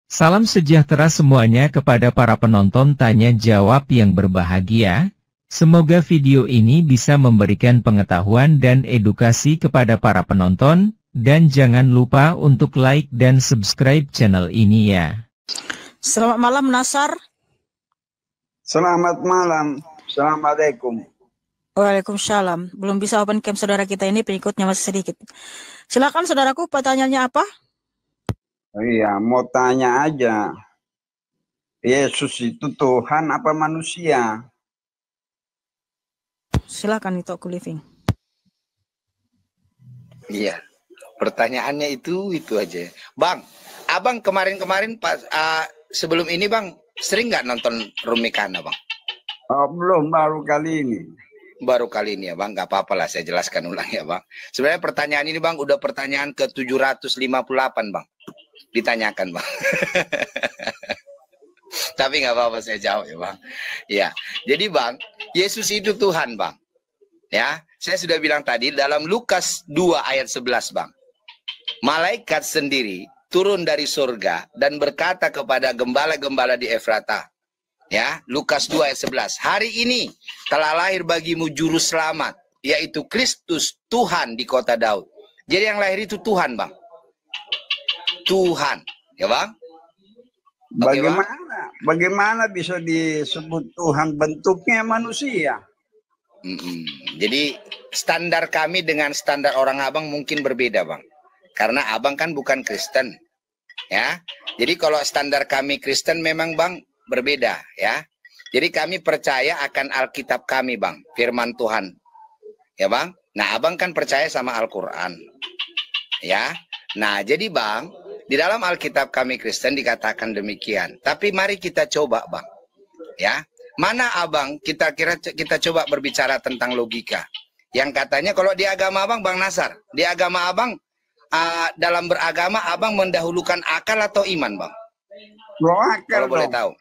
Salam sejahtera semuanya kepada para penonton tanya jawab yang berbahagia. Semoga video ini bisa memberikan pengetahuan dan edukasi kepada para penonton, dan jangan lupa untuk like dan subscribe channel ini ya. Selamat malam Nasar. Selamat malam. Assalamualaikum. Waalaikumsalam. Belum bisa open cam saudara kita ini, pengikutnya masih sedikit. Silakan saudaraku, pertanyaannya apa? Iya, mau tanya aja. Yesus itu Tuhan apa manusia? Silakan itu aku living. Iya, pertanyaannya itu aja. Bang, abang kemarin-kemarin pas sebelum ini bang sering nggak nonton Rumikana bang? Oh, belum, baru kali ini. Baru kali ini ya bang, nggak apa-apa lah saya jelaskan ulang ya bang. Sebenarnya pertanyaan ini bang udah pertanyaan ke 758 bang. Ditanyakan bang. Tapi nggak apa-apa saya jawab ya bang. Ya, jadi bang, Yesus itu Tuhan bang. Ya, saya sudah bilang tadi dalam Lukas 2 ayat 11 bang. Malaikat sendiri turun dari surga dan berkata kepada gembala-gembala di Efrata. Ya, Lukas 2 ayat 11. Hari ini telah lahir bagimu juru selamat, yaitu Kristus Tuhan di kota Daud. Jadi yang lahir itu Tuhan bang. Tuhan, ya bang? Bagaimana bisa disebut Tuhan bentuknya manusia? Jadi standar kami dengan standar orang abang mungkin berbeda bang. Karena abang kan bukan Kristen, ya. Jadi kalau standar kami Kristen memang bang berbeda, ya. Jadi kami percaya akan Alkitab kami bang, firman Tuhan, ya bang. Nah abang kan percaya sama Al-Quran, ya. Nah jadi bang, di dalam Alkitab kami Kristen dikatakan demikian. Tapi mari kita coba bang, ya. Mana abang kita coba berbicara tentang logika. Yang katanya kalau di agama abang bang Nasar, di agama abang dalam beragama abang mendahulukan akal atau iman bang? Akal kalau boleh tahu.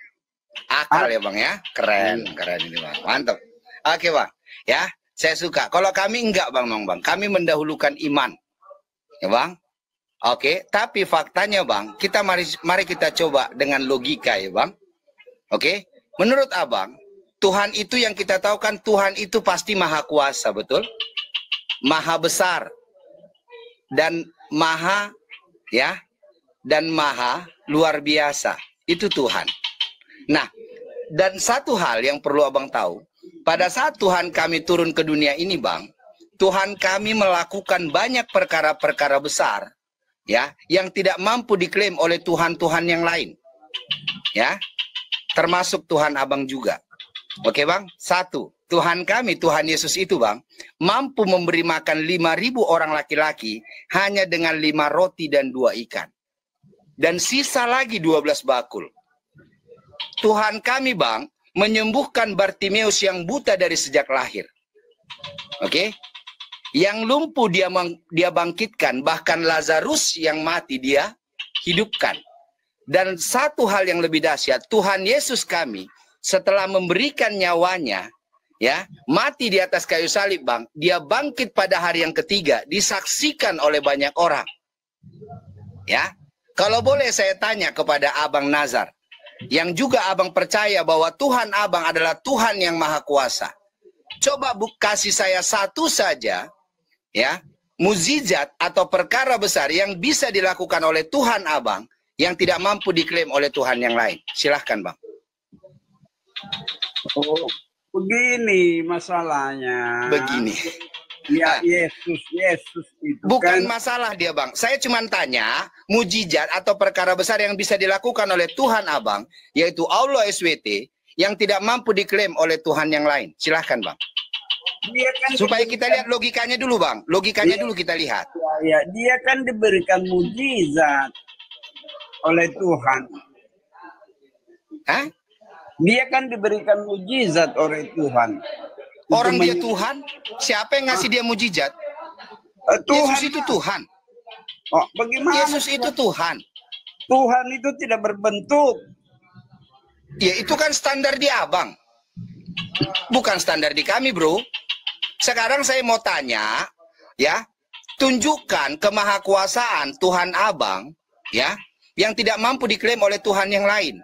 Akal ya bang ya, keren ini bang, mantap. Oke bang, ya saya suka. Kalau kami enggak bang, kami mendahulukan iman, ya bang. Oke, tapi faktanya bang, kita mari kita coba dengan logika ya bang. Oke, menurut abang, Tuhan itu yang kita tahu kan Tuhan itu pasti maha kuasa, betul? Maha besar dan maha ya dan maha luar biasa, itu Tuhan. Nah, dan satu hal yang perlu abang tahu, pada saat Tuhan kami turun ke dunia ini bang, Tuhan kami melakukan banyak perkara-perkara besar, ya, yang tidak mampu diklaim oleh Tuhan-Tuhan yang lain, ya, termasuk Tuhan abang juga. Oke bang, satu, Tuhan kami, Tuhan Yesus itu bang, mampu memberi makan 5.000 orang laki-laki hanya dengan 5 roti dan 2 ikan. Dan sisa lagi 12 bakul. Tuhan kami bang, menyembuhkan Bartimeus yang buta dari sejak lahir. Oke? Yang lumpuh dia bangkitkan, bahkan Lazarus yang mati dia hidupkan. Dan satu hal yang lebih dahsyat, Tuhan Yesus kami setelah memberikan nyawanya, ya, mati di atas kayu salib bang, dia bangkit pada hari yang ketiga, disaksikan oleh banyak orang. Ya, kalau boleh saya tanya kepada abang Nazar, yang juga abang percaya bahwa Tuhan abang adalah Tuhan yang maha kuasa. Coba kasih saya satu saja, ya, mukjizat atau perkara besar yang bisa dilakukan oleh Tuhan abang yang tidak mampu diklaim oleh Tuhan yang lain. Silahkan bang. Oh, begini masalahnya. Begini. Ya, Yesus itu bukan kan masalah dia bang. Saya cuma tanya mukjizat atau perkara besar yang bisa dilakukan oleh Tuhan abang, yaitu Allah SWT, yang tidak mampu diklaim oleh Tuhan yang lain. Silahkan bang. dia kan Supaya kita lihat logikanya dulu bang. Logikanya dulu kita lihat. Ya, dia kan diberikan mukjizat oleh Tuhan. Hah? Dia kan diberikan mukjizat oleh Tuhan. Orang dia Tuhan? Siapa yang ngasih dia mukjizat? Tuhan. Yesus itu Tuhan. Oh, bagaimana? Yesus itu Tuhan. Tuhan itu tidak berbentuk. Ya itu kan standar di abang. Bukan standar di kami bro. Sekarang saya mau tanya, ya, tunjukkan kemahakuasaan Tuhan abang, ya, yang tidak mampu diklaim oleh Tuhan yang lain.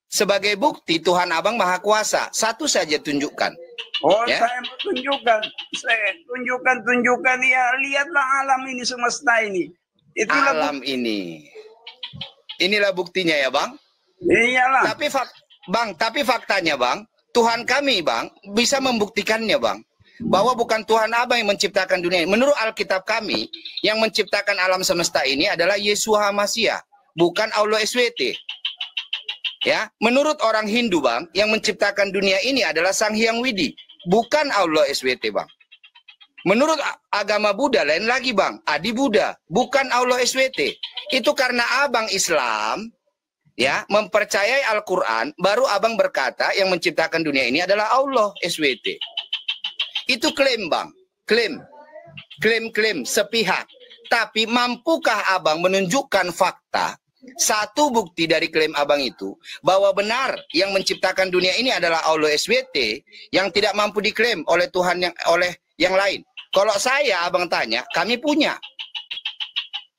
Sebagai bukti Tuhan Abang Maha Kuasa. Satu saja tunjukkan. Oh, Ya. saya mau tunjukkan. Saya tunjukkan ya. Lihatlah alam ini, semesta ini. Itulah Alam ini. Inilah buktinya ya Bang. Iyalah. Tapi faktanya Bang, Tuhan kami Bang bisa membuktikannya Bang. Bahwa bukan Tuhan Abang yang menciptakan dunia ini. Menurut Alkitab kami, yang menciptakan alam semesta ini adalah Yeshua HaMashiach, bukan Allah SWT. Ya, menurut orang Hindu Bang, yang menciptakan dunia ini adalah Sang Hyang Widi, bukan Allah SWT Bang. Menurut agama Buddha lain lagi Bang, Adi Buddha, bukan Allah SWT. Itu karena Abang Islam ya mempercayai Al-Quran, baru Abang berkata yang menciptakan dunia ini adalah Allah SWT. Itu klaim Bang, klaim sepihak. Tapi mampukah Abang menunjukkan fakta? Satu bukti dari klaim Abang itu bahwa benar yang menciptakan dunia ini adalah Allah SWT yang tidak mampu diklaim oleh Tuhan oleh yang lain. Kalau saya Abang tanya, kami punya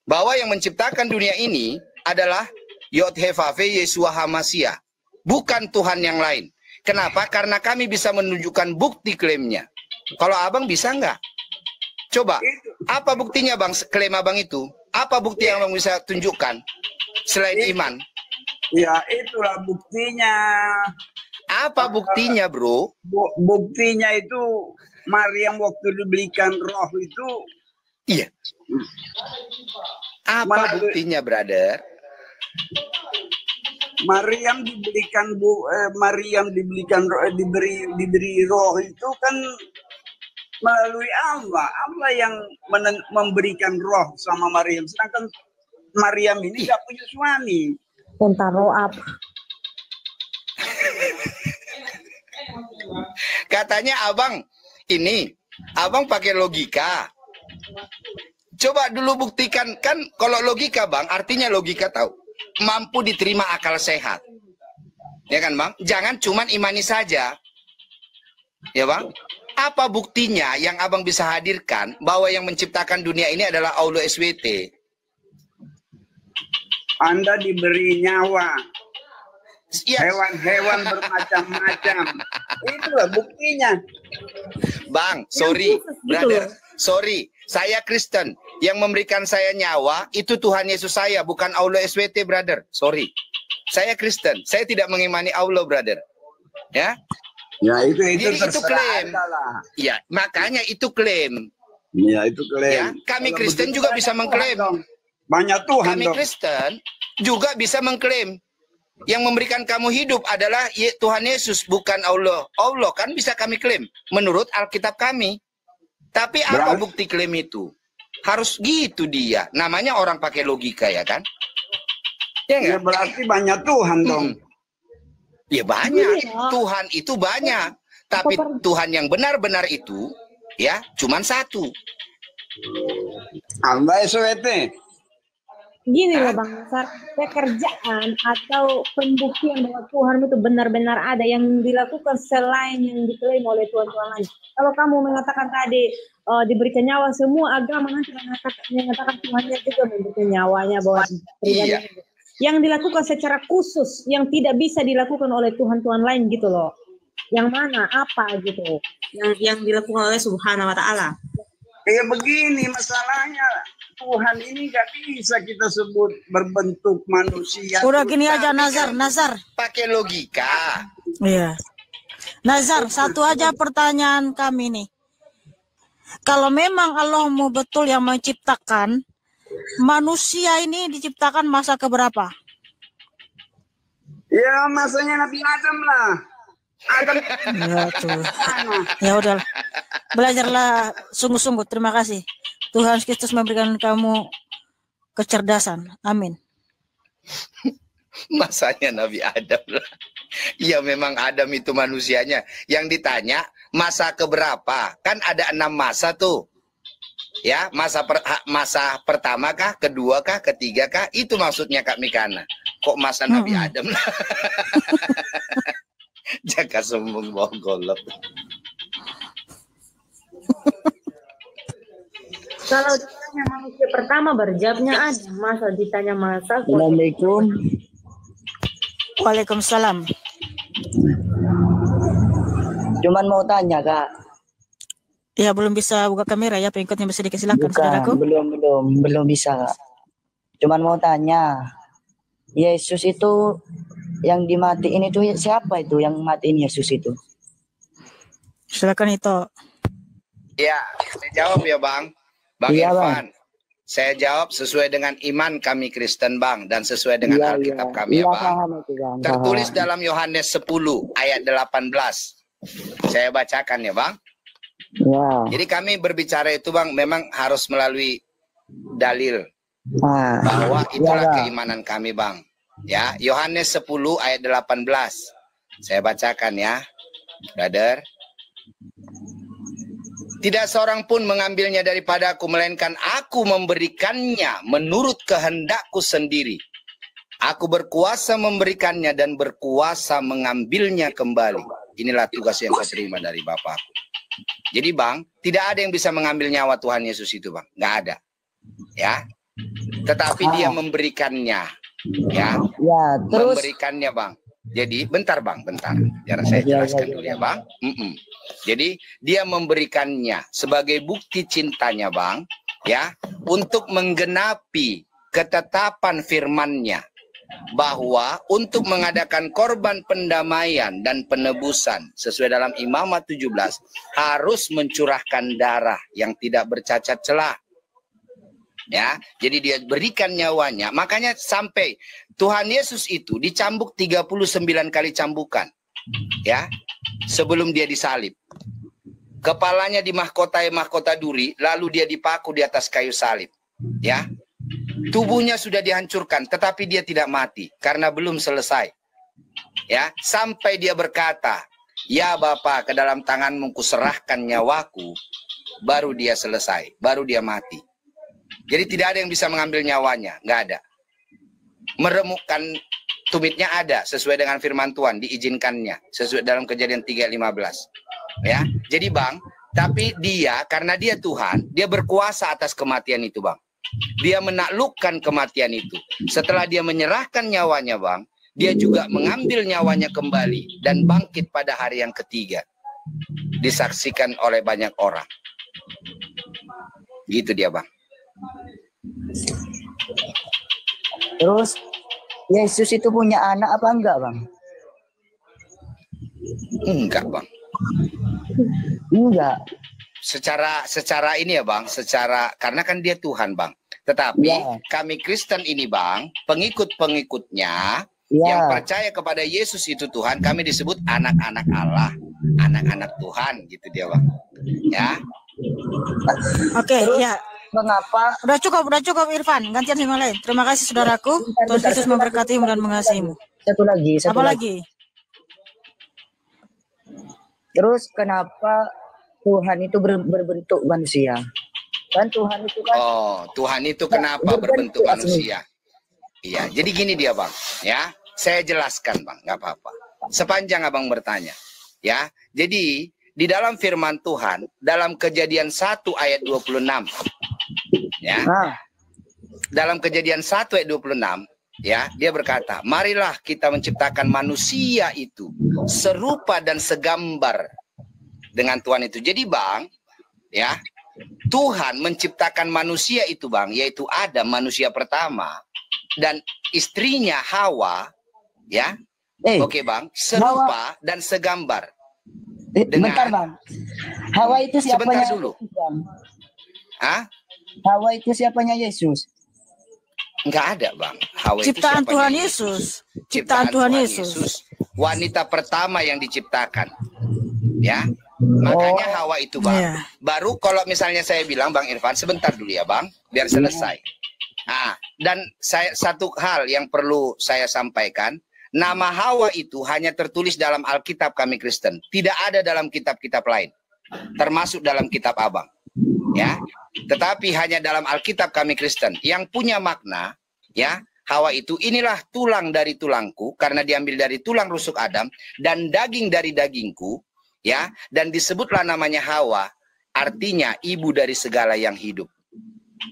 bahwa yang menciptakan dunia ini adalah Yod-He-Vav-He Yeshua HaMashiach, bukan Tuhan yang lain. Kenapa? Karena kami bisa menunjukkan bukti klaimnya. Kalau Abang bisa nggak? Coba, apa buktinya Bang klaim Abang itu? Apa bukti yang Abang bisa tunjukkan? Selain iman. Ya, itulah buktinya. Apa buktinya, Bro? Buktinya itu Maryam waktu diberikan roh itu. Iya. Apa buktinya, brother? Maryam diberi roh itu kan melalui Allah. Allah yang memberikan roh sama Maryam. Sedangkan Maryam ini nggak punya suami. Tentang roab. Katanya Abang pakai logika. Coba dulu buktikan, kan kalau logika Bang, artinya logika tahu. Mampu diterima akal sehat. Ya kan Bang? Jangan cuman imani saja. Ya Bang? Apa buktinya yang Abang bisa hadirkan bahwa yang menciptakan dunia ini adalah Allah SWT? Anda diberi nyawa. Ya. Hewan-hewan bermacam-macam. Itulah buktinya. Bang, sorry, brother. Sorry, saya Kristen. Yang memberikan saya nyawa, itu Tuhan Yesus saya, bukan Allah SWT, brother. Sorry. Saya Kristen. Saya tidak mengimani Allah, brother. Ya. Ya, itu klaim. Ya, makanya itu klaim. Ya, itu klaim. Ya, kami Kristen juga bisa mengklaim. Banyak Tuhan. Kami Kristen juga bisa mengklaim yang memberikan kamu hidup adalah Tuhan Yesus, bukan Allah. Allah kan bisa kami klaim menurut Alkitab kami. Tapi apa bukti klaim itu? Harus gitu dia. Namanya orang pakai logika ya kan? Ya, berarti banyak Tuhan dong. Ya banyak. Tuhan itu banyak. Tapi Tuhan yang benar-benar itu ya cuman satu. Allah SWT. Gini loh Bang Nasar, pekerjaan atau pembuktian bahwa Tuhan itu benar-benar ada yang dilakukan selain yang diklaim oleh Tuhan-Tuhan lain. Kalau kamu mengatakan tadi diberikan nyawa, semua agama nanti mengatakan Tuhannya juga memberikan nyawanya bahwa iya. Yang dilakukan secara khusus, yang tidak bisa dilakukan oleh Tuhan-Tuhan lain gitu loh. Yang mana, apa gitu, yang dilakukan oleh Subhanahu wa Ta'ala. Kayak begini masalahnya. Tuhan ini gak bisa kita sebut berbentuk manusia. Udah gini aja Nazar. Pakai logika. Iya. Nazar, satu aja pertanyaan kami nih. Kalau memang Allahmu betul yang menciptakan, manusia ini diciptakan masa keberapa? Ya masanya Nabi Adam lah. Adam. Ya tuh. Ya udah. Belajarlah sungguh-sungguh. Terima kasih. Tuhan Kristus memberikan kamu kecerdasan. Amin. Masanya Nabi Adam lah. Ya memang Adam itu manusianya. Yang ditanya masa keberapa? Kan ada 6 masa tuh. Ya, masa pertama kah, kedua kah, ketiga kah? Itu maksudnya Kak Mikana. Kok masa Nabi Adam lah? Jaga sombong golok. Kalau ditanya manusia pertama berjawabnya ada. Masa ditanya masa? Assalamualaikum. Waalaikumsalam. Cuman mau tanya, Kak. Ya, belum bisa buka kamera ya, pengikutnya bisa disilakan, saudaraku. Belum bisa, Kak. Cuman mau tanya, Yesus itu yang dimatiin itu siapa itu yang matiin Yesus itu? Silakan itu. Ya, saya jawab ya Bang. Bang Iya, Irfan. Saya jawab sesuai dengan iman kami Kristen Bang, dan sesuai dengan Alkitab kami ya Bang. Paham itu, Bang. Tertulis dalam Yohanes 10 ayat 18. Saya bacakan ya Bang. Ya. Jadi kami berbicara itu Bang memang harus melalui dalil bahwa itulah keimanan kami Bang. Ya, Yohanes 10 ayat 18. Saya bacakan ya, brother. Tidak seorang pun mengambilnya daripadaku, melainkan aku memberikannya menurut kehendakku sendiri. Aku berkuasa memberikannya dan berkuasa mengambilnya kembali. Inilah tugas yang saya terima dari Bapakku. Jadi Bang, tidak ada yang bisa mengambil nyawa Tuhan Yesus itu Bang. Nggak ada. Ya. Tetapi dia memberikannya. Ya. Ya, terus Memberikannya Bang. Jadi bentar Bang, bentar. Biar saya jelaskan dulu ya Bang. Jadi dia memberikannya sebagai bukti cintanya Bang, ya, untuk menggenapi ketetapan firman-Nya bahwa untuk mengadakan korban pendamaian dan penebusan sesuai dalam Imamat 17 harus mencurahkan darah yang tidak bercacat celah. Ya, jadi dia berikan nyawanya. Makanya sampai Tuhan Yesus itu dicambuk 39 kali cambukan. Ya. Sebelum dia disalib. Kepalanya dimahkotai mahkota duri, lalu dia dipaku di atas kayu salib. Ya. Tubuhnya sudah dihancurkan, tetapi dia tidak mati karena belum selesai. Ya, sampai dia berkata, "Ya Bapa, ke dalam tanganmu kuserahkan nyawaku," baru dia selesai, baru dia mati. Jadi tidak ada yang bisa mengambil nyawanya, nggak ada. Meremukkan tumitnya ada sesuai dengan firman Tuhan, diizinkannya sesuai dalam Kejadian 3:15. Ya, jadi Bang, tapi dia karena dia Tuhan, dia berkuasa atas kematian itu Bang. Dia menaklukkan kematian itu. Setelah dia menyerahkan nyawanya Bang, dia juga mengambil nyawanya kembali dan bangkit pada hari yang ketiga. Disaksikan oleh banyak orang. Gitu dia Bang. Terus Yesus itu punya anak apa enggak, Bang? Enggak Bang. Enggak. Secara ini ya Bang, karena kan dia Tuhan Bang. Tetapi kami Kristen ini Bang, pengikut-pengikutnya yang percaya kepada Yesus itu Tuhan, kami disebut anak-anak Allah, anak-anak Tuhan gitu dia Bang. Ya. Oke, ya. Mengapa? Udah cukup Irfan, gantian yang lain. Terima kasih saudaraku. Tuhan Yesus memberkatimu dan mengasihimu. Satu lagi. Apa lagi? Terus kenapa Tuhan itu berbentuk manusia? Kan Tuhan itu kan. Oh, Tuhan itu kenapa berbentuk manusia? Iya, jadi gini dia Bang, ya. Saya jelaskan Bang, nggak apa-apa. Sepanjang Abang bertanya, ya. Jadi di dalam firman Tuhan, dalam Kejadian 1 ayat 26, ya. Dalam Kejadian 1 ayat 26, ya, dia berkata, "Marilah kita menciptakan manusia itu serupa dan segambar dengan Tuhan itu." Jadi Bang, ya, Tuhan menciptakan manusia itu Bang, yaitu Adam, manusia pertama, dan istrinya Hawa, ya. Oke Bang, serupa dan segambar. Bentar Bang. Hawa itu siapanya? Sebentar dulu. Hah? Hawa itu siapanya Yesus? Enggak ada Bang. Hawa ciptaan itu Tuhan Yesus. Ciptaan Tuhan Yesus. Wanita pertama yang diciptakan. Ya. Makanya Hawa itu Bang. Baru kalau misalnya saya bilang Bang Irfan, sebentar dulu ya Bang, biar selesai. Nah, dan satu hal yang perlu saya sampaikan, nama Hawa itu hanya tertulis dalam Alkitab kami Kristen, tidak ada dalam kitab-kitab lain, termasuk dalam kitab Abang. Ya, tetapi hanya dalam Alkitab kami Kristen yang punya makna, ya. Hawa itu, inilah tulang dari tulangku, karena diambil dari tulang rusuk Adam, dan daging dari dagingku, ya, dan disebutlah namanya Hawa, artinya ibu dari segala yang hidup.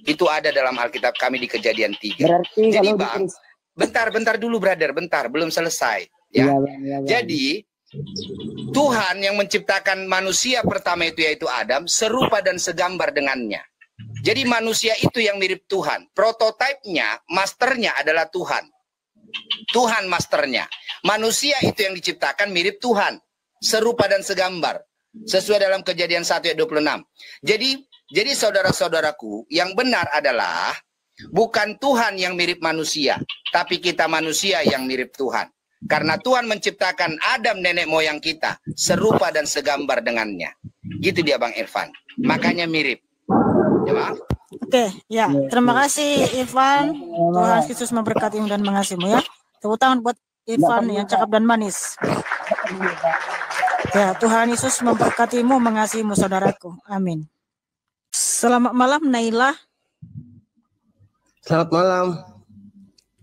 Itu ada dalam Alkitab kami di Kejadian 3. Berarti Jadi kalau Bang, bentar dulu brother, bentar, belum selesai. Ya. Jadi Tuhan yang menciptakan manusia pertama itu yaitu Adam, serupa dan segambar dengannya. Jadi manusia itu yang mirip Tuhan. Prototipenya, masternya adalah Tuhan. Tuhan masternya. Manusia itu yang diciptakan mirip Tuhan, serupa dan segambar. Sesuai dalam Kejadian 1 ayat 26. Jadi saudara-saudaraku, yang benar adalah bukan Tuhan yang mirip manusia, tapi kita manusia yang mirip Tuhan. Karena Tuhan menciptakan Adam nenek moyang kita serupa dan segambar dengannya. Gitu dia Bang Irfan. Makanya mirip. Ya Bang? Oke, ya. Terima kasih Irfan. Tuhan Yesus memberkatimu dan mengasihimu ya. Tepuk tangan buat Irfan yang cakap dan manis. Ya, Tuhan Yesus memberkatimu, mengasihimu saudaraku. Amin. Selamat malam Naila. Selamat malam.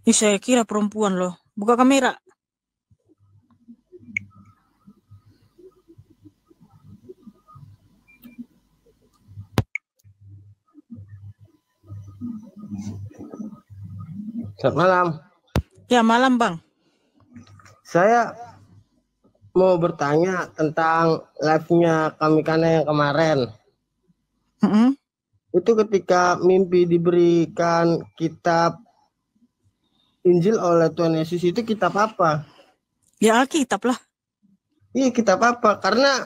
Ih, saya kira perempuan loh. Buka kamera. Selamat malam. Ya, malam Bang. Saya mau bertanya tentang live-nya kami Kana yang kemarin. Itu ketika mimpi diberikan kitab Injil oleh Tuhan Yesus, itu kitab apa? Ya, Alkitab lah. Iya, kitab apa? Karena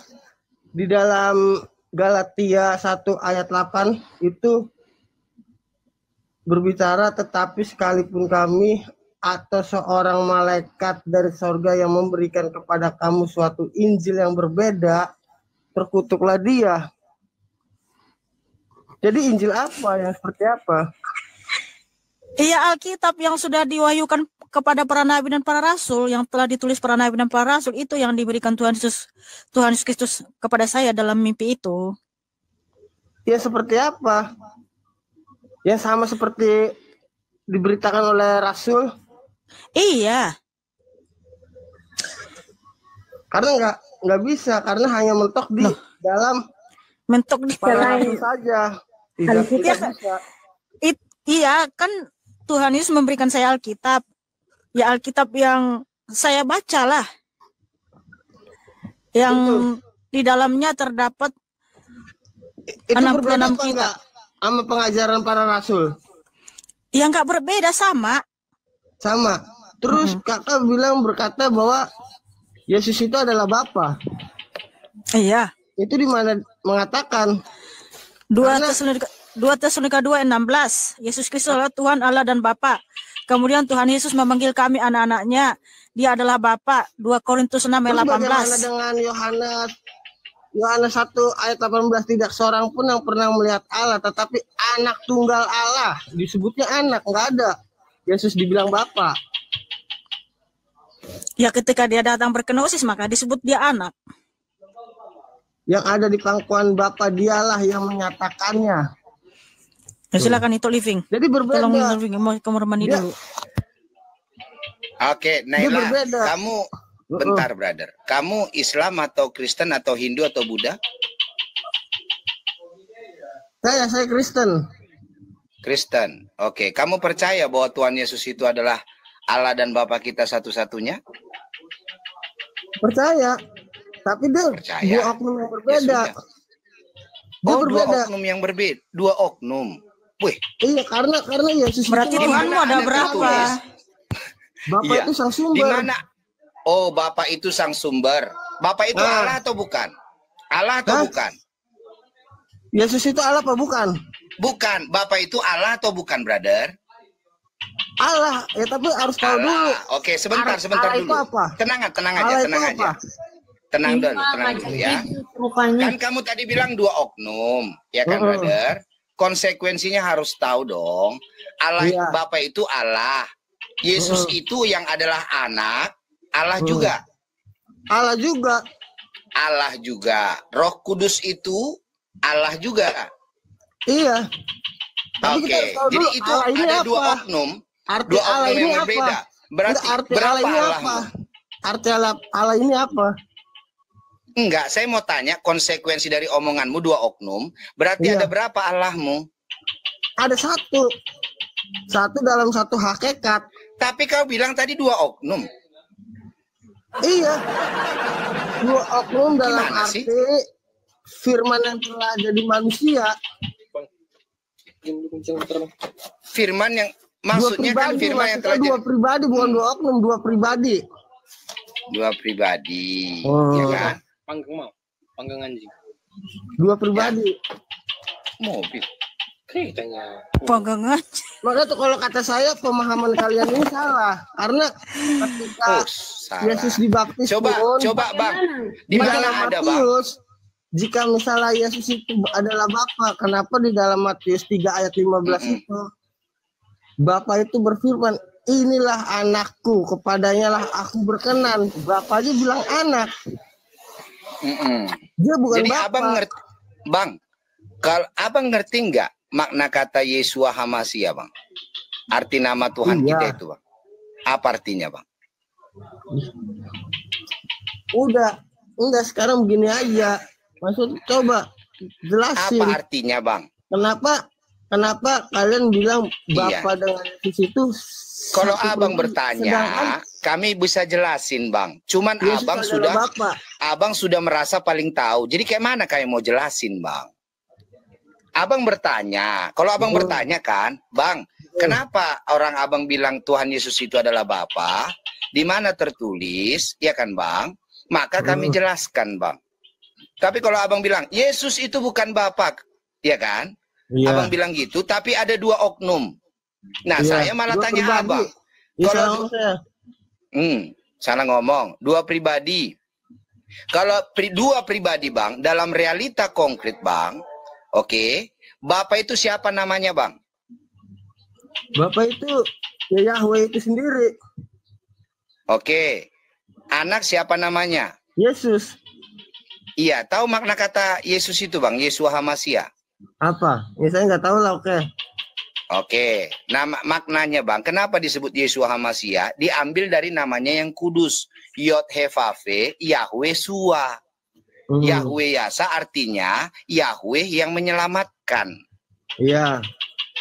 di dalam Galatia 1 ayat 8 itu berbicara, tetapi sekalipun kami atau seorang malaikat dari sorga yang memberikan kepada kamu suatu Injil yang berbeda, terkutuklah dia. Jadi Injil apa, yang seperti apa? Iya, Alkitab yang sudah diwahyukan kepada para nabi dan para rasul, yang telah ditulis para nabi dan para rasul, itu yang diberikan Tuhan Yesus Kristus kepada saya dalam mimpi itu. Ya, seperti apa? Ya, sama seperti diberitakan oleh rasul. Iya. Karena nggak bisa, karena hanya mentok di dalam para rasul saja. Tidak bisa. Iya, kan Tuhan Yesus memberikan saya Alkitab. Ya, Alkitab yang saya baca lah. Yang di dalamnya terdapat itu 66 kitab. Sama pengajaran para rasul? Ya, nggak berbeda, sama. Sama. Terus kakak berkata bahwa Yesus itu adalah Bapa. Iya. Itu di mana mengatakan? 2 Tesalonika 2:16. Yesus Kristus adalah Tuhan Allah dan Bapa. Kemudian Tuhan Yesus memanggil kami anak-anaknya. Dia adalah Bapa. 2 Korintus 6:18. Bagaimana dengan Yohanes 1 ayat 18, tidak seorang pun yang pernah melihat Allah, tetapi anak tunggal Allah. Disebutnya anak, nggak ada. Yesus dibilang Bapa. Ya, ketika dia datang berkenosis, maka disebut dia anak. Yang ada di pangkuan Bapa, dialah yang menyatakannya. Ya, silakan itu living. Jadi berbeda. Tolong living, mau kamar mandi dulu. Oke, Naila, kamu bentar, brother. Kamu Islam atau Kristen atau Hindu atau Buddha? Saya Kristen. Kristen. Oke, kamu percaya bahwa Tuhan Yesus itu adalah Allah dan Bapa kita satu-satunya? Percaya. Tapi dia dua oknum yang berbeda. Ya, dua oknum yang berbeda. Dua oknum. Wih. Iya, karena Yesus. Berarti Tuhanmu ada berapa? Bapak itu sang sumber. Di mana? Oh, Bapak itu sang sumber. Bapak itu Allah atau bukan? Allah atau bukan? Yesus itu Allah apa bukan? Bukan. Bapak itu Allah atau bukan, brother? Allah. Ya, tapi harus tahu dulu. Oke, sebentar Allah dulu. Itu apa? Tenang aja. Tenang dulu ya. Kan kamu tadi bilang dua oknum, ya kan, brother? Konsekuensinya harus tahu dong. Allah, Bapak itu Allah. Yesus itu yang adalah anak, Allah juga. Allah juga. Allah juga. Roh Kudus itu Allah juga. Iya. Oke. Jadi itu ada dua oknum. Dua oknum yang berbeda. Berarti berapa Allah? Arti Allah ini apa? Enggak, saya mau tanya konsekuensi dari omonganmu dua oknum. Berarti ada berapa Allahmu? Ada satu dalam satu hakikat. Tapi kau bilang tadi dua oknum. Iya, dua oknum dalam Gimana arti sih? firman yang telah jadi manusia. Firman yang maksudnya kan firman yang telah dua jadi pribadi, bukan dua oknum, dua pribadi. dua pribadi, Oh. ya kan? Panggang anjing. Dua pribadi. Mobil. Keretanya. Panggangan. Makanya tuh kalau kata saya pemahaman kalian ini salah. Karena ketika Oh, salah. Yesus dibaptis Coba pun, Bang. Di di mana dalam ada Bang? Matius, jika misalnya Yesus itu adalah Bapa, kenapa di dalam Matius 3 ayat 15 itu Bapa itu berfirman, inilah anakku, kepadanya lah aku berkenan. Bapa aja bilang anak. Dia bukan Jadi Bapa. abang ngerti, Bang. Kalau abang ngerti nggak makna kata Yeshua HaMashiach, Bang? Arti nama Tuhan Iya. kita itu, Bang. Apa artinya, Bang? Udah, enggak sekarang begini aja. Maksud coba jelasin. Apa artinya, Bang? Kenapa kalian bilang Iya. Bapa dengan Yesus itu Kalau satu abang pribadi, bertanya, sedangkan kami bisa jelasin, Bang. Cuman Yesus adalah Bapa. abang sudah merasa paling tahu. Jadi kayak mana kami mau jelasin, Bang? Abang bertanya. Kalau abang bertanya kan, Bang, kenapa orang abang bilang Tuhan Yesus itu adalah Bapa? Di mana tertulis, ya kan, Bang? Maka kami jelaskan, Bang. Tapi kalau abang bilang Yesus itu bukan Bapa, ya kan? Iya. Abang bilang gitu, tapi ada dua oknum. Nah, Iya, saya malah dua tanya pribadi. abang. Ya, Kalau salah saya. salah ngomong, dua pribadi. Kalau dua pribadi, Bang, dalam realita konkret, Bang, oke, Bapa itu siapa namanya, Bang? Bapa itu ya Yahweh itu sendiri. Oke. Anak siapa namanya? Yesus. Iya, tahu makna kata Yesus itu, Bang? Yeshua HaMashiach. Apa? Ya saya nggak tahu lah, oke. Oke, nama maknanya, Bang, kenapa disebut Yeshua HaMashiach? Diambil dari namanya yang kudus, Yod He Vav He, Yahweh Shua. Yahweh Yasa artinya Yahweh yang menyelamatkan. Iya.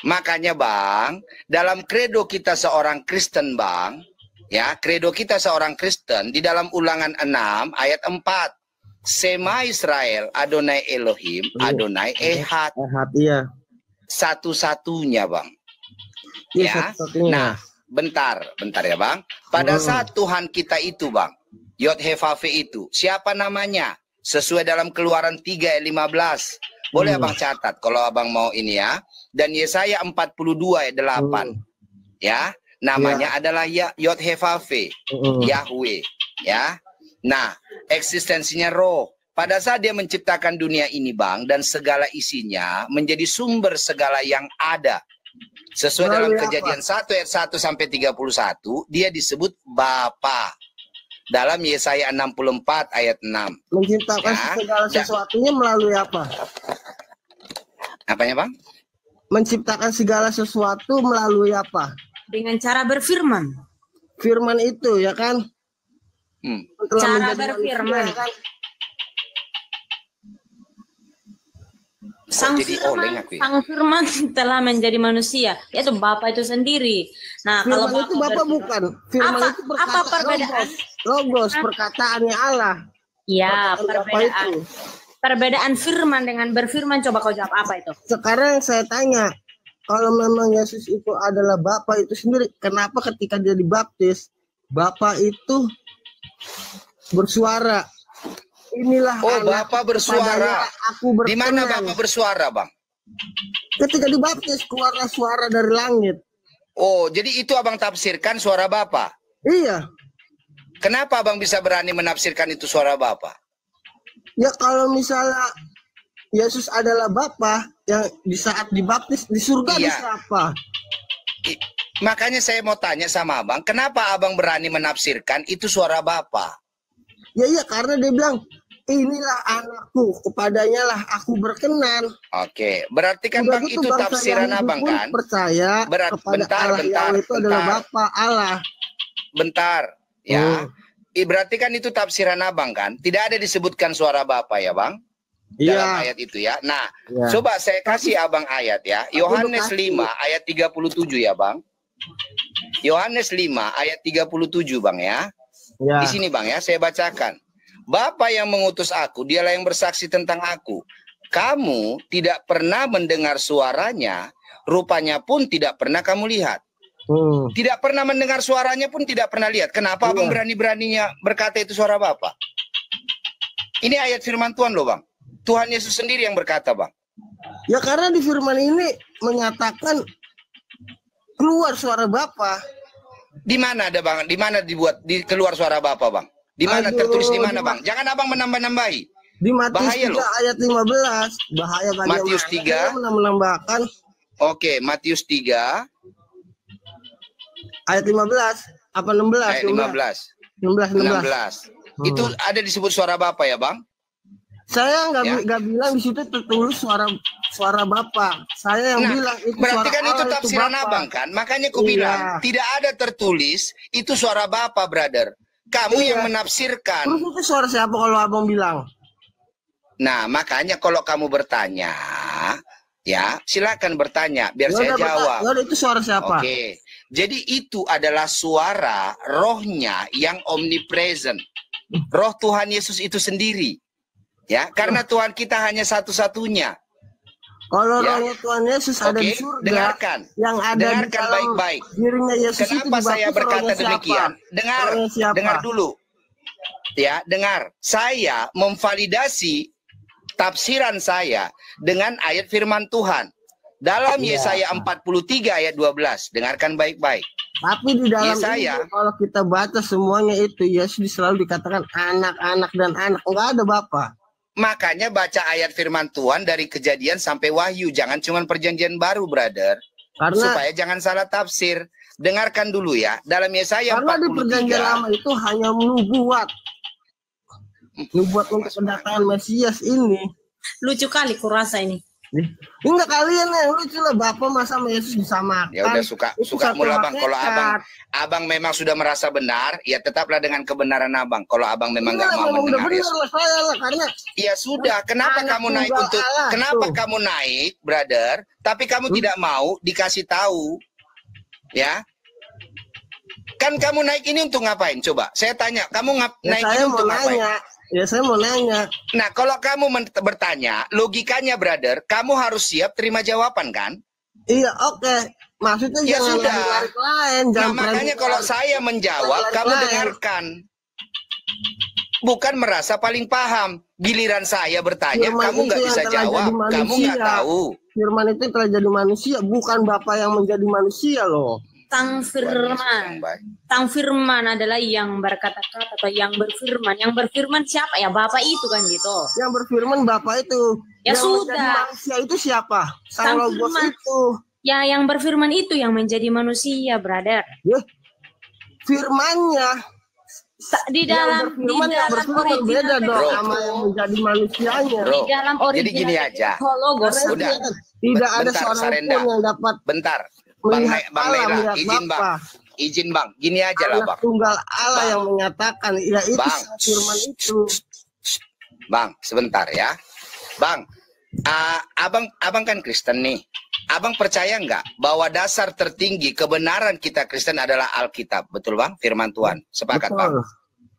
Makanya, Bang, dalam kredo kita seorang Kristen, Bang, ya, kredo kita seorang Kristen di dalam Ulangan 6 ayat 4. Sema Israel, Adonai Elohim, Adonai Ehad. Ehad, iya. Satu-satunya, Bang. Iya, Ya. satu-satunya. Nah, bentar ya, Bang. Pada saat Tuhan kita itu, Bang, Yod He Vav He itu, siapa namanya? Sesuai dalam Keluaran 3 ayat 15. Boleh Abang catat kalau Abang mau ini ya. Dan Yesaya 42 ayat 8. Ya, namanya adalah Yod He Vav He, Yahweh, ya. Nah, eksistensinya roh. Pada saat dia menciptakan dunia ini, Bang, dan segala isinya menjadi sumber segala yang ada. Sesuai dalam Kejadian 1 ayat 1 sampai 31, dia disebut Bapa. Dalam Yesaya 64 ayat 6. Menciptakan Ya. segala sesuatunya melalui apa? Apanya, Bang? Menciptakan segala sesuatu melalui apa? Dengan cara berfirman. Firman itu, ya kan? Telah Cara menjadi berfirman. manusia, kan? Sang Jadi firman, oleng aku ya. sang firman telah menjadi manusia, yaitu Bapa itu sendiri. Nah, kalau Firman itu Bapa berfirman- bukan. Firman Apa- itu apa perkataan perbedaan? Logos, perkataannya Allah. Ya, Perkataan Bapa perbedaan. itu. Perbedaan firman dengan berfirman, coba kau jawab apa itu? Sekarang saya tanya, kalau memang Yesus itu adalah Bapa itu sendiri, kenapa ketika dia dibaptis, Bapa itu bersuara? Inilah Oh, anak, Bapa bersuara. kepadanya aku berkenan. Di mana Bapa bersuara, Bang? Ketika dibaptis keluarlah suara dari langit. Oh, jadi itu Abang tafsirkan suara Bapa. Iya. Kenapa Abang bisa berani menafsirkan itu suara Bapa? Ya kalau misalnya Yesus adalah Bapa yang di saat dibaptis di surga Iya. bisa apa? Makanya saya mau tanya sama Abang, kenapa Abang berani menafsirkan itu suara Bapa? Ya iya karena dia bilang inilah anakku, kepadanya lah aku berkenan. Oke, berarti kan Udah Bang gitu itu bangsa tafsiran Yahudi Abang pun kan? percaya kepada Bentar, Allah Yahweh itu adalah bentar. Bapa Allah. Bentar, ya. Berarti kan itu tafsiran Abang kan? Tidak ada disebutkan suara Bapa ya, Bang? dalam ayat itu ya. Nah, coba saya kasih abang ayat ya. Yohanes 5 ayat 37 ya bang. Yohanes 5 ayat 37 bang ya. Di sini bang ya, saya bacakan. Bapa yang mengutus aku, dialah yang bersaksi tentang aku. Kamu tidak pernah mendengar suaranya, rupanya pun tidak pernah kamu lihat. Tidak pernah mendengar suaranya pun tidak pernah lihat. Kenapa abang berani-beraninya berkata itu suara Bapa? Ini ayat firman Tuhan loh bang. Tuhan Yesus sendiri yang berkata bang. Ya karena di firman ini menyatakan keluar suara Bapa. Di mana ada bang? Di mana dibuat di keluar suara Bapa bang? Di mana tertulis di mana bang? Jangan abang menambah-nambahi. Di Matius 3 loh. ayat 15. Bahaya bagi Matius 3 menambahkan. Oke, Matius 3 ayat 15 apa 16? Ayat 16. Itu ada disebut suara Bapa ya bang? Saya nggak bilang di situ tertulis suara Bapa. Saya yang bilang itu berarti suara kan itu Allah, tafsiran Bapa. abang kan? Makanya aku bilang tidak ada tertulis itu suara Bapa, brother. Kamu yang menafsirkan. Terus itu suara siapa kalau abang bilang? Nah, makanya kalau kamu bertanya, ya silakan bertanya biar saya jawab. Ya itu suara siapa? Oke. Jadi itu adalah suara rohnya yang omnipresent. Roh Tuhan Yesus itu sendiri. Ya, karena Tuhan kita hanya satu-satunya. Kalau rohnya Tuhan Yesus ada di surga, dengarkan. Yang ada dengarkan baik-baik. Dirinya Yesus kenapa itu saya berkata demikian? Dengar dulu. Ya, dengar. Saya memvalidasi tafsiran saya dengan ayat firman Tuhan. Dalam Yesaya 43 ayat 12. Dengarkan baik-baik. Tapi di dalam Yesaya, itu, kalau kita baca semuanya itu, Yesus selalu dikatakan anak-anak dan anak. Enggak ada Bapa. Makanya baca ayat firman Tuhan dari Kejadian sampai Wahyu. Jangan cuma perjanjian baru, brother. Supaya jangan salah tafsir. Dengarkan dulu ya. Dalam Yesaya 43. Karena di perjanjian lama itu hanya nubuat. Nubuat untuk kedatangan Mesias ini. Lucu kali kurasa ini. Enggak, kalian yang lucu lah. Bapak masa sama Yesus disamakan. Ya udah suka mula bang. Kalau abang memang sudah merasa benar, ya tetaplah dengan kebenaran abang. Kalau abang memang nggak mau mendengar, ya sudah. Kenapa kamu naik untuk? Kenapa kamu naik, brother? Tapi kamu tidak mau dikasih tahu, ya? Kan kamu naik ini untuk ngapain? Coba saya tanya, kamu naik ini untuk ngapain? Ya saya mau nanya. Nah kalau kamu bertanya, logikanya brother, kamu harus siap terima jawaban kan? Iya oke. Maksudnya ya jangan sudah. Lain, nah makanya kalau saya menjawab, kamu dengarkan. Bukan merasa paling paham. Giliran saya bertanya, Firman kamu nggak bisa jawab. Kamu nggak tahu. Firman itu telah jadi manusia, bukan Bapa yang menjadi manusia loh. Tang firman adalah yang berkata-kata atau yang berfirman. Yang berfirman siapa ya? Bapak itu kan gitu. Yang berfirman Bapak itu. Ya yang sudah. Manusia itu siapa? Sang Logos itu. Ya yang berfirman itu yang menjadi manusia, brother. Ya. Firmannya di dalam original beda dong sama yang menjadi manusianya. Bro, di dalam original jadi gini aja. Logos. Udah. Tidak ada seorang pun yang dapat. Bentar. Bang Naira, izin bang, gini aja lah bang. Tunggal Allah yang menyatakan, ya itu bang, firman itu. Bang, sebentar ya, bang. Abang kan Kristen nih. Abang percaya nggak bahwa dasar tertinggi kebenaran kita Kristen adalah Alkitab, betul bang? Firman Tuhan, sepakat bang?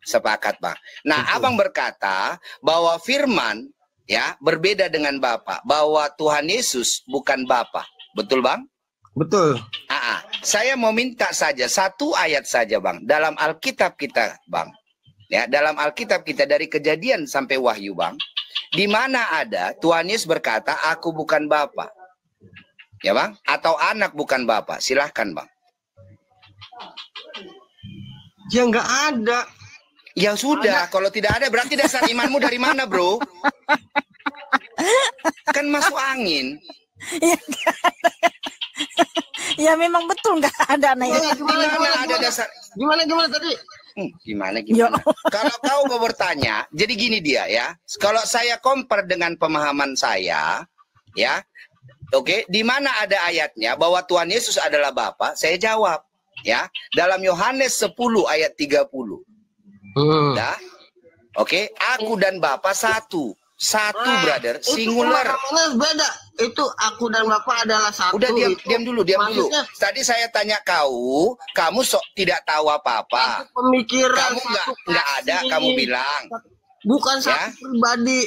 Sepakat bang. Nah, abang berkata bahwa firman ya berbeda dengan Bapa, bahwa Tuhan Yesus bukan Bapa, betul bang? Betul. Saya mau minta saja satu ayat saja bang dalam Alkitab kita bang, ya dalam Alkitab kita dari Kejadian sampai Wahyu bang, di mana ada Tuhan Yesus berkata aku bukan Bapa, ya bang, atau anak bukan Bapa, silahkan bang. Ya nggak ada. Ya sudah, kalau tidak ada berarti dasar imanmu dari mana bro? Kan masuk angin. Ya memang betul nggak ada anak. Gimana ada dasar? Gimana tadi? Gimana? Kalau kau mau bertanya, jadi gini dia ya. Kalau saya compare dengan pemahaman saya, ya, oke, di mana ada ayatnya bahwa Tuhan Yesus adalah Bapa? Saya jawab, ya, dalam Yohanes 10 ayat 30. Dah, oke, aku dan Bapa satu. Satu, Nah, brother, itu singular. pemahamannya beda. Itu aku dan Bapak adalah satu. Udah diam dulu. Maksudnya, Tadi saya tanya kamu sok tidak tahu apa-apa. satu pemikiran, Kamu satu nggak ada, kasih. kamu bilang. Bukan Ya? satu pribadi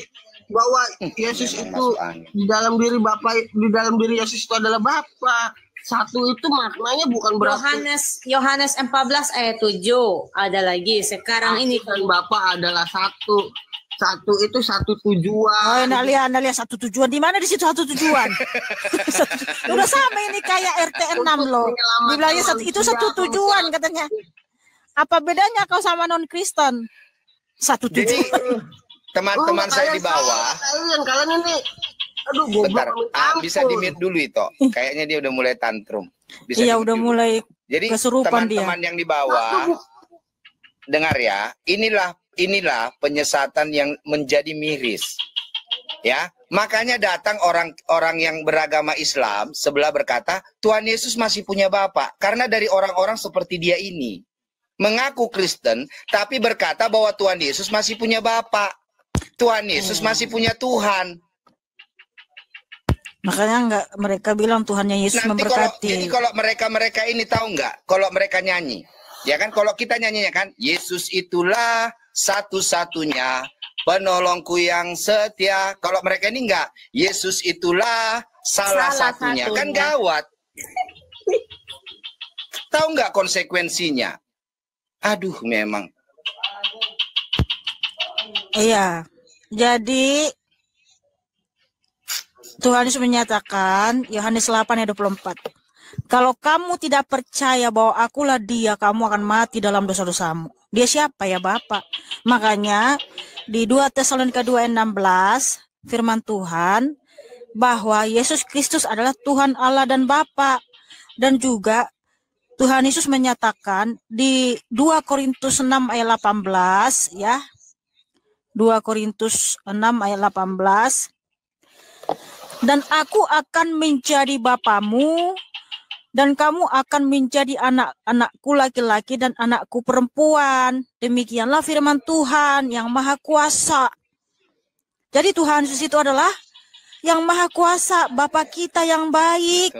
bahwa Yesus Memang itu masuk angin. di dalam diri Bapak, di dalam diri Yesus itu adalah Bapak. Satu itu maknanya bukan berarti Yohanes 14 ayat 7. Ada lagi. Sekarang ini dan Bapak adalah satu. Satu itu satu Oh, tujuan. Anda lihat satu tujuan. Di mana di situ satu tujuan? Udah sama ini kayak RT 6 loh. Dibilangnya itu satu tujuan katanya. Apa bedanya kau sama non Kristen? Satu Jadi tujuan. teman-teman saya di bawah. Kalian ini, aduh, goblok. Bentar, bisa di-mute dulu itu. Kayaknya dia udah mulai tantrum. Bisa Iya di-mute udah dulu. mulai Jadi kesurupan dia. teman-teman yang di bawah, dengar ya, inilah penyesatan yang menjadi miris. Ya, makanya datang orang-orang yang beragama Islam sebelah berkata, Tuhan Yesus masih punya Bapa. Karena dari orang-orang seperti dia ini, mengaku Kristen, tapi berkata bahwa Tuhan Yesus masih punya Bapa. Tuhan Yesus masih punya Tuhan. Makanya mereka bilang Tuhannya Yesus memberkati. Jadi kalau mereka ini tahu nggak, kalau mereka nyanyi, ya kan, kalau kita nyanyinya kan, Yesus itulah satu-satunya penolongku yang setia. Kalau mereka ini enggak, Yesus itulah salah satunya. Kan gawat. Tahu nggak konsekuensinya? Aduh, memang. Iya. Jadi Tuhan Yesus menyatakan Yohanes 8 ayat 24. Kalau kamu tidak percaya bahwa akulah dia, kamu akan mati dalam dosa-dosamu. Dia siapa ya Bapak? Makanya di 2 Tesalonika 2 ayat 16 firman Tuhan bahwa Yesus Kristus adalah Tuhan Allah dan Bapa. Dan juga Tuhan Yesus menyatakan di 2 Korintus 6 ayat 18 ya. 2 Korintus 6 ayat 18. Dan aku akan menjadi bapamu dan kamu akan menjadi anak-anakku laki-laki dan anakku perempuan. Demikianlah firman Tuhan yang Maha Kuasa. Jadi Tuhan Yesus itu adalah yang Maha Kuasa, Bapa kita yang baik,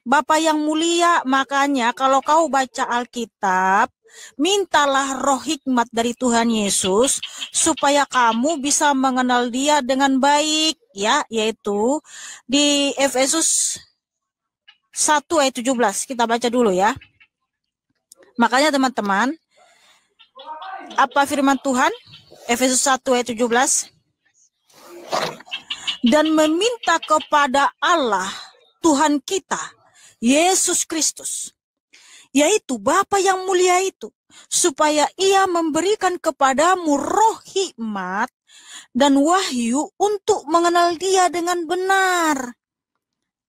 Bapa yang mulia. Makanya kalau kau baca Alkitab, mintalah roh hikmat dari Tuhan Yesus supaya kamu bisa mengenal Dia dengan baik, ya, yaitu di Efesus 1 ayat 17. Kita baca dulu ya. Makanya teman-teman, apa firman Tuhan? Efesus 1 ayat 17. Dan meminta kepada Allah Tuhan kita, Yesus Kristus, yaitu Bapa yang mulia itu, supaya Ia memberikan kepadamu roh hikmat dan wahyu untuk mengenal Dia dengan benar.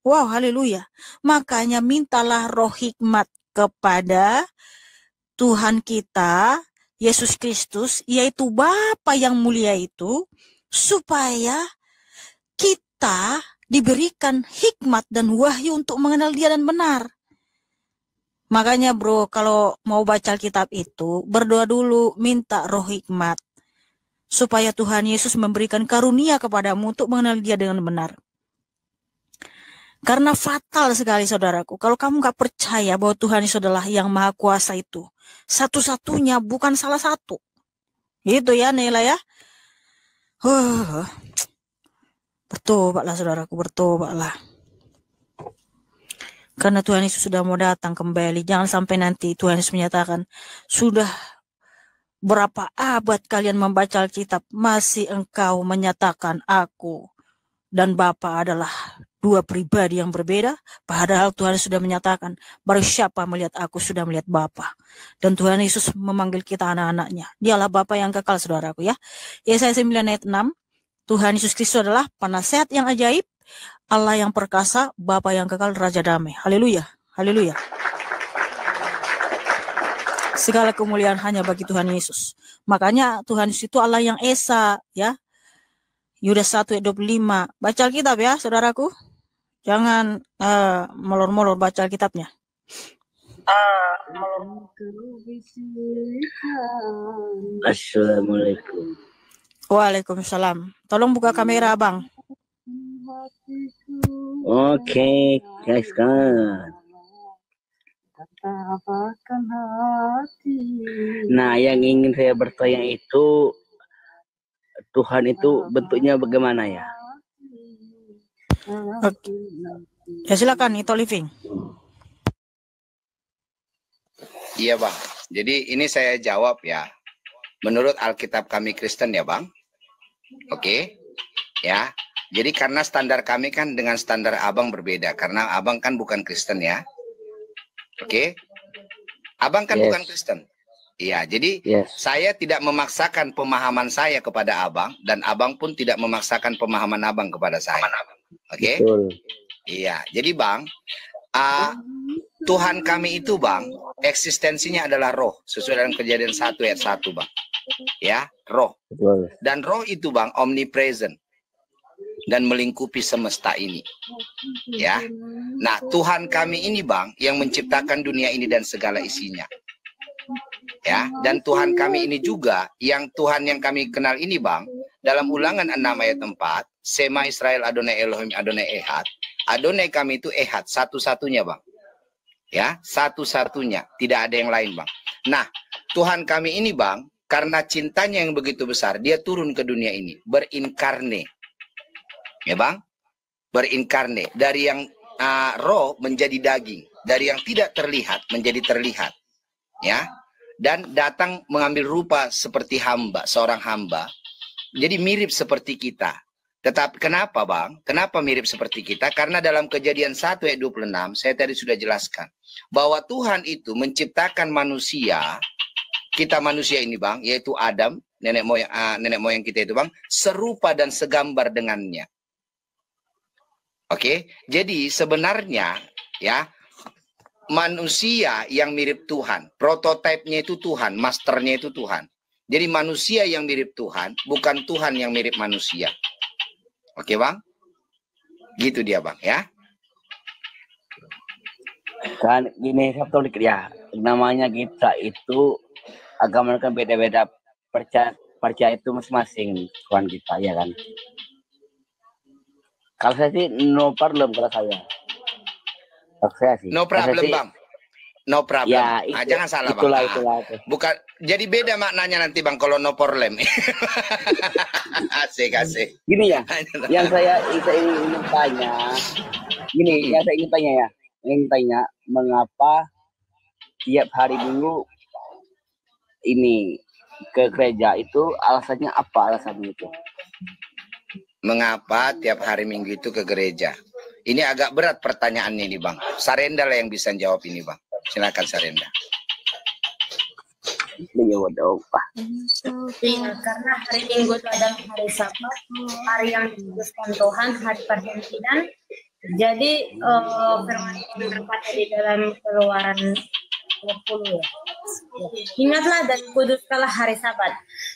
Wow, haleluya. Makanya mintalah roh hikmat kepada Tuhan kita, Yesus Kristus, yaitu Bapa yang mulia itu, supaya kita diberikan hikmat dan wahyu untuk mengenal Dia dan benar. Makanya bro, kalau mau baca Alkitab itu, berdoa dulu, minta roh hikmat. Supaya Tuhan Yesus memberikan karunia kepadamu untuk mengenal Dia dengan benar. Karena fatal sekali saudaraku, kalau kamu gak percaya bahwa Tuhan Yesus adalah yang Maha Kuasa itu. Satu-satunya, bukan salah satu. Gitu ya Nela ya. Bertobatlah saudaraku, bertobatlah. Karena Tuhan Yesus sudah mau datang kembali. Jangan sampai nanti Tuhan Yesus menyatakan, sudah berapa abad kalian membaca Alkitab, masih engkau menyatakan aku dan Bapa adalah dua pribadi yang berbeda. Padahal Tuhan sudah menyatakan, baru siapa melihat aku sudah melihat Bapa. Dan Tuhan Yesus memanggil kita anak-anaknya. Dialah Bapa yang kekal saudaraku ya. Yesaya 9 ayat 6. Tuhan Yesus Kristus adalah penasehat yang ajaib, Allah yang perkasa, Bapa yang kekal, Raja damai. Haleluya, haleluya. Segala kemuliaan hanya bagi Tuhan Yesus. Makanya Tuhan Yesus itu Allah yang esa, ya. Yudas 1 ayat 25. Baca Alkitab ya, saudaraku. Jangan molor-molor baca Alkitabnya. Assalamualaikum. Waalaikumsalam. Tolong buka kamera Abang. Oke, guys kan. Nah, yang ingin saya bertanya itu, Tuhan itu bentuknya bagaimana ya? Oke. Ya silakan Ito Living. Iya Bang, jadi ini saya jawab ya, menurut Alkitab kami Kristen ya Bang. Oke, ya. Jadi karena standar kami kan dengan standar Abang berbeda, karena Abang kan bukan Kristen ya. Oke, Abang kan bukan Kristen. Iya, jadi saya tidak memaksakan pemahaman saya kepada Abang, dan Abang pun tidak memaksakan pemahaman Abang kepada saya. Oke, iya. Jadi Bang, Tuhan kami itu Bang, eksistensinya adalah roh, sesuai dengan Kejadian 1 ayat 1 Bang. Ya, roh. Dan roh itu Bang, omnipresent dan melingkupi semesta ini. Ya. Nah, Tuhan kami ini Bang, yang menciptakan dunia ini dan segala isinya. Ya, dan Tuhan kami ini juga, yang Tuhan yang kami kenal ini Bang, dalam Ulangan 6 ayat 4, Sema Israel Adonai Elohim Adonai Ehad. Adonai kami itu Ehad, satu-satunya Bang. Ya, satu-satunya, tidak ada yang lain Bang. Nah, Tuhan kami ini Bang, karena cintanya yang begitu besar, dia turun ke dunia ini, berinkarne. Ya Bang, berinkarne. Dari yang roh menjadi daging, dari yang tidak terlihat menjadi terlihat. Ya, dan datang mengambil rupa seperti hamba, seorang hamba. Jadi mirip seperti kita. Tetapi kenapa Bang? Kenapa mirip seperti kita? Karena dalam Kejadian 1 ayat 26, saya tadi sudah jelaskan, bahwa Tuhan itu menciptakan manusia, kita manusia ini Bang, yaitu Adam, nenek moyang kita itu Bang, serupa dan segambar dengannya. Oke, jadi sebenarnya ya, manusia yang mirip Tuhan, prototipenya itu Tuhan, masternya itu Tuhan. Jadi manusia yang mirip Tuhan, bukan Tuhan yang mirip manusia. Oke Bang, gitu dia Bang ya. Kan gini Katolik ya, namanya kita itu agama kan beda-beda, percaya itu masing-masing Tuhan kita ya kan. Kalau saya sih no problem kalau saya. Kalau saya sih. No problem sih, Bang. No problem. Ya, nah, jangan salah itulah, Bang. Itulah. Bukan, jadi beda maknanya nanti Bang kalau no problem. Asik. Gini ya, yang saya ingin tanya, yang saya ingin tanya ya, mengapa tiap hari Minggu ini ke gereja itu alasannya apa itu? Mengapa tiap hari Minggu itu ke gereja? Ini agak berat pertanyaannya ini Bang. Sarenda lah yang bisa jawab ini Bang. Silakan Sarenda. Karena hari Minggu itu adalah hari Sabat, hari yang dikuduskan Tuhan, hari perhentian. Jadi firman itu berkata di dalam Keluaran 20 ya. Ingatlah dan kuduskanlah hari Sabat.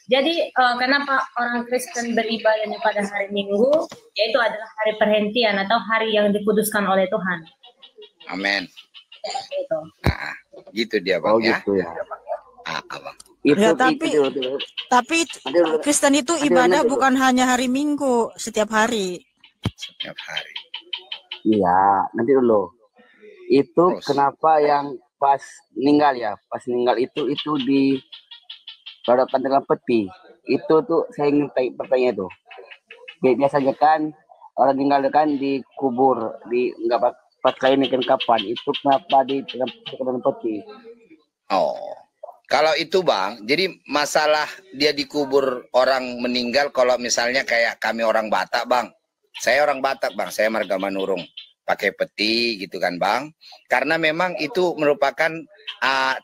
Jadi kenapa orang Kristen beribadahnya pada hari Minggu? Yaitu adalah hari perhentian atau hari yang dikuduskan oleh Tuhan. Amin. Gitu. Gitu dia Bang ya. Gitu ya. Abang. Ya, tapi Kristen itu ibadah bukan hanya hari Minggu, setiap hari. Setiap hari. Iya, nanti dulu. Itu terus, kenapa yang pas meninggal itu di hadapan dengan peti. Itu tuh saya ingin bertanya itu. Biasanya kan orang meninggal kan dikubur, nggak pakai ini kan kapan? Itu kenapa di dengan peti? Oh. Kalau itu Bang, jadi masalah dia dikubur orang meninggal, kalau misalnya kayak kami orang Batak Bang. Saya orang Batak Bang, saya marga Manurung. Pakai peti gitu kan Bang. Karena memang itu merupakan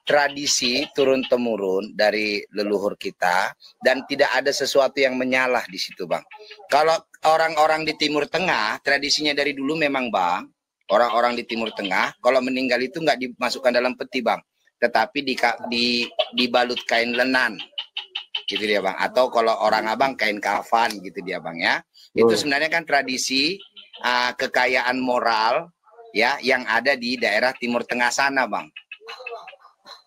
tradisi turun-temurun dari leluhur kita. Dan tidak ada sesuatu yang menyalah di situ Bang. Kalau orang-orang di Timur Tengah, tradisinya dari dulu memang Bang. Orang-orang di Timur Tengah, kalau meninggal itu nggak dimasukkan dalam peti Bang. Tetapi dibalut kain lenan gitu dia Bang, atau kalau orang Abang kain kafan gitu dia Bang ya. Itu sebenarnya kan tradisi kekayaan moral ya yang ada di daerah Timur Tengah sana Bang.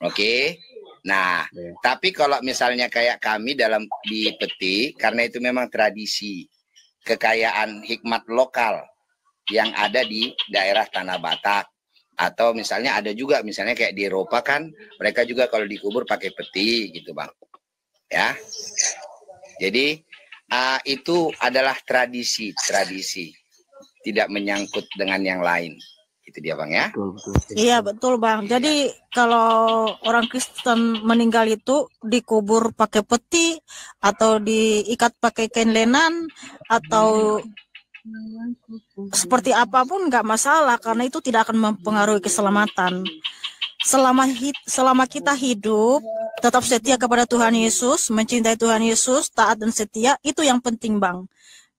Oke. Nah, tapi kalau misalnya kayak kami di peti, karena itu memang tradisi kekayaan hikmat lokal yang ada di daerah Tanah Batak. Atau misalnya ada juga, misalnya kayak di Eropa kan, mereka juga kalau dikubur pakai peti gitu Bang. Ya, jadi itu adalah tradisi, tidak menyangkut dengan yang lain. Itu dia Bang ya. Iya betul Bang. Jadi kalau orang Kristen meninggal itu dikubur pakai peti atau diikat pakai kain lenan atau seperti apapun nggak masalah, karena itu tidak akan mempengaruhi keselamatan. Selama kita hidup tetap setia kepada Tuhan Yesus, mencintai Tuhan Yesus, taat dan setia, itu yang penting Bang.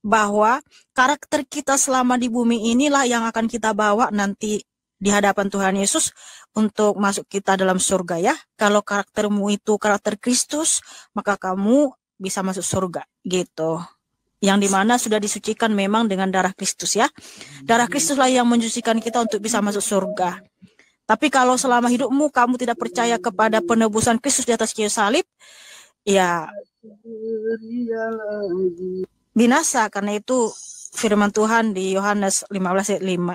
Bahwa karakter kita selama di bumi inilah yang akan kita bawa nanti di hadapan Tuhan Yesus untuk masuk kita dalam surga ya. Kalau karaktermu itu karakter Kristus, maka kamu bisa masuk surga gitu. Yang dimana sudah disucikan memang dengan darah Kristus ya. Darah Kristuslah yang mensucikan kita untuk bisa masuk surga. Tapi kalau selama hidupmu kamu tidak percaya kepada penebusan Kristus di atas kayu salib, ya binasa. Karena itu firman Tuhan di Yohanes 15 ayat 5.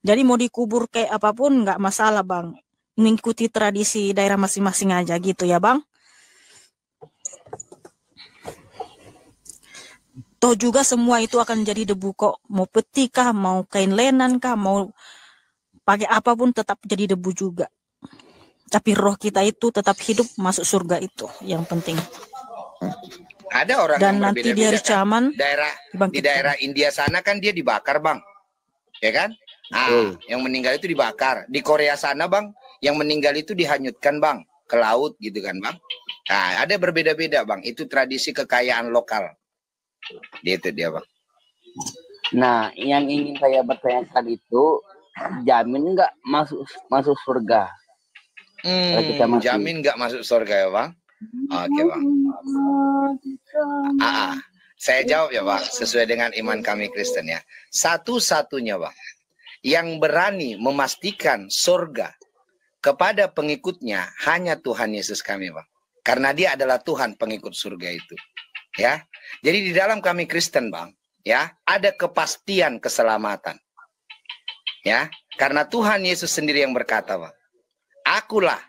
Jadi mau dikubur kayak apapun nggak masalah Bang. Mengikuti tradisi daerah masing-masing aja gitu ya Bang. Toh juga semua itu akan jadi debu kok. Mau peti kah, mau kain lenan kah, mau pakai apapun tetap jadi debu juga. Tapi roh kita itu tetap hidup masuk surga, itu yang penting. Ada orang dan yang nanti di hari kiamat di daerah India sana kan dia dibakar Bang. Ya kan? Nah, yang meninggal itu dibakar. Di Korea sana Bang, yang meninggal itu dihanyutkan Bang ke laut gitu kan Bang. Nah, ada berbeda-beda Bang. Itu tradisi kekayaan lokal. Itu dia Bang. Nah, yang ingin saya bertanyakan itu, jamin nggak masuk surga? Jamin nggak masuk surga ya Bang? Oke Bang. Saya jawab ya Bang, sesuai dengan iman kami Kristen ya. Satu-satunya Bang yang berani memastikan surga kepada pengikutnya hanya Tuhan Yesus kami Bang. Karena dia adalah Tuhan pengikut surga itu. Ya. Jadi di dalam kami Kristen Bang, ya, ada kepastian keselamatan. Ya, karena Tuhan Yesus sendiri yang berkata Bang, Akulah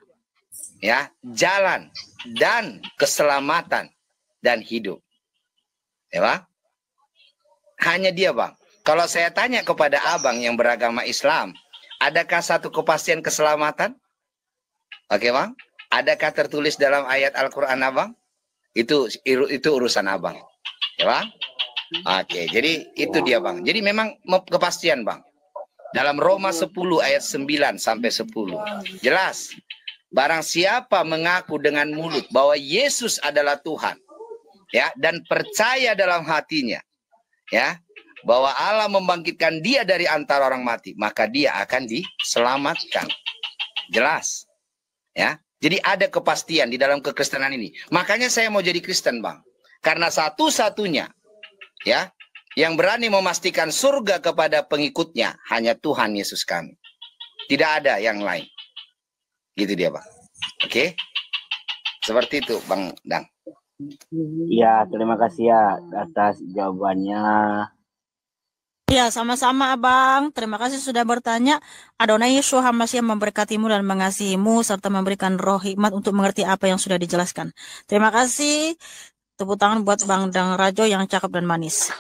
ya jalan dan keselamatan dan hidup. Ya Bang? Hanya dia Bang. Kalau saya tanya kepada Abang yang beragama Islam, adakah satu kepastian keselamatan? Oke Bang? Adakah tertulis dalam ayat Al-Quran Abang? Itu urusan Abang. Ya Bang? Oke, jadi itu dia Bang. Jadi memang kepastian Bang. Dalam Roma 10 ayat 9 sampai 10. Jelas. Barang siapa mengaku dengan mulut bahwa Yesus adalah Tuhan, ya, dan percaya dalam hatinya, ya, bahwa Allah membangkitkan dia dari antara orang mati, maka dia akan diselamatkan. Jelas. Ya. Jadi ada kepastian di dalam kekristenan ini. Makanya saya mau jadi Kristen Bang. Karena satu-satunya, ya, yang berani memastikan surga kepada pengikutnya hanya Tuhan Yesus kami. Tidak ada yang lain. Gitu dia Bang. Oke? Seperti itu Bang Dang. Ya, terima kasih ya atas jawabannya. Ya, sama-sama Abang. Terima kasih sudah bertanya. Adonai Yeshua HaMashiach memberkatimu dan mengasihimu serta memberikan roh hikmat untuk mengerti apa yang sudah dijelaskan. Terima kasih. Tepuk tangan buat Bang Dang Rajo yang cakep dan manis.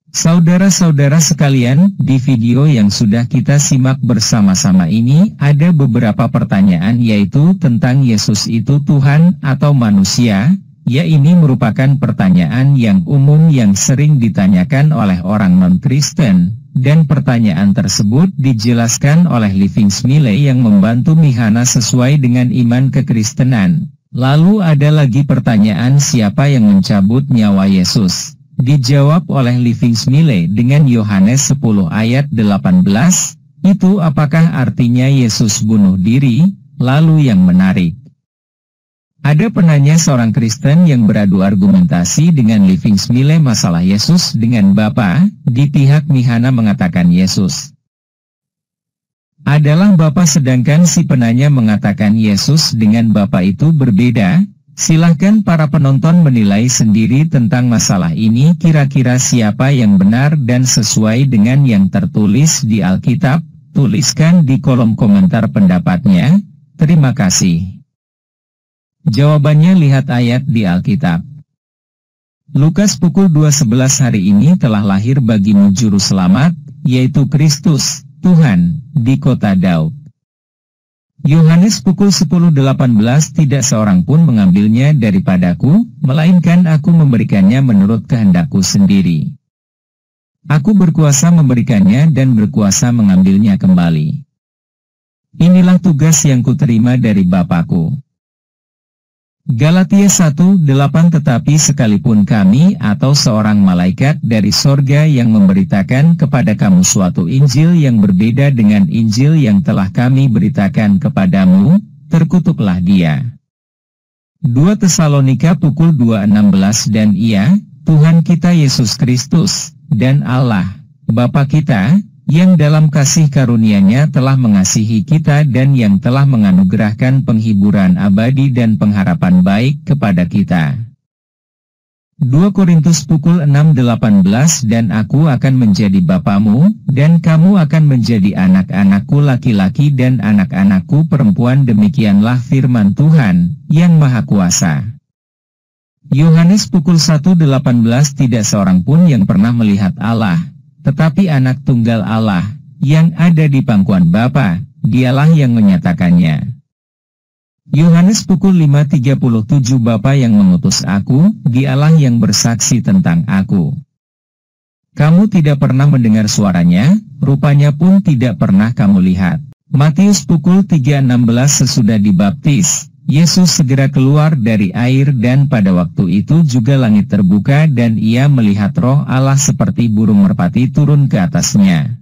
Saudara-saudara sekalian, di video yang sudah kita simak bersama-sama ini, ada beberapa pertanyaan yaitu tentang Yesus itu Tuhan atau manusia. Ya, ini merupakan pertanyaan yang umum yang sering ditanyakan oleh orang non-Kristen, dan pertanyaan tersebut dijelaskan oleh Living Smile yang membantu Mihana sesuai dengan iman kekristenan. Lalu ada lagi pertanyaan siapa yang mencabut nyawa Yesus? Dijawab oleh Living Smile dengan Yohanes 10 ayat 18, itu apakah artinya Yesus bunuh diri? Lalu yang menarik, ada penanya seorang Kristen yang beradu argumentasi dengan Living Smile masalah Yesus dengan Bapa. Di pihak Mihana mengatakan Yesus adalah Bapa, sedangkan si penanya mengatakan Yesus dengan Bapa itu berbeda. Silahkan para penonton menilai sendiri tentang masalah ini, kira-kira siapa yang benar dan sesuai dengan yang tertulis di Alkitab. Tuliskan di kolom komentar pendapatnya. Terima kasih. Jawabannya lihat ayat di Alkitab. Lukas pukul 2:11 hari ini telah lahir bagimu juru selamat, yaitu Kristus, Tuhan, di kota Daud. Yohanes pukul 10:18 tidak seorang pun mengambilnya daripadaku, melainkan aku memberikannya menurut kehendakku sendiri. Aku berkuasa memberikannya dan berkuasa mengambilnya kembali. Inilah tugas yang kuterima dari Bapakku. Galatia 1:8 Tetapi sekalipun kami atau seorang malaikat dari sorga yang memberitakan kepada kamu suatu Injil yang berbeda dengan Injil yang telah kami beritakan kepadamu, terkutuklah dia. 2 Tesalonika pukul 2:16 Dan ia, Tuhan kita Yesus Kristus, dan Allah, Bapa kita, yang dalam kasih karunia-Nya telah mengasihi kita dan yang telah menganugerahkan penghiburan abadi dan pengharapan baik kepada kita. 2 Korintus pukul 6:18 Dan aku akan menjadi bapamu, dan kamu akan menjadi anak-anakku laki-laki dan anak-anakku perempuan, demikianlah firman Tuhan, yang Maha Kuasa. Yohanes pukul 1:18 Tidak seorang pun yang pernah melihat Allah, tetapi anak tunggal Allah, yang ada di pangkuan Bapa, dialah yang menyatakannya. Yohanes pukul 5:37 Bapa yang mengutus aku, dialah yang bersaksi tentang aku. Kamu tidak pernah mendengar suaranya, rupanya pun tidak pernah kamu lihat. Matius pukul 3:16 Sesudah dibaptis, Yesus segera keluar dari air dan pada waktu itu juga langit terbuka dan ia melihat Roh Allah seperti burung merpati turun ke atasnya.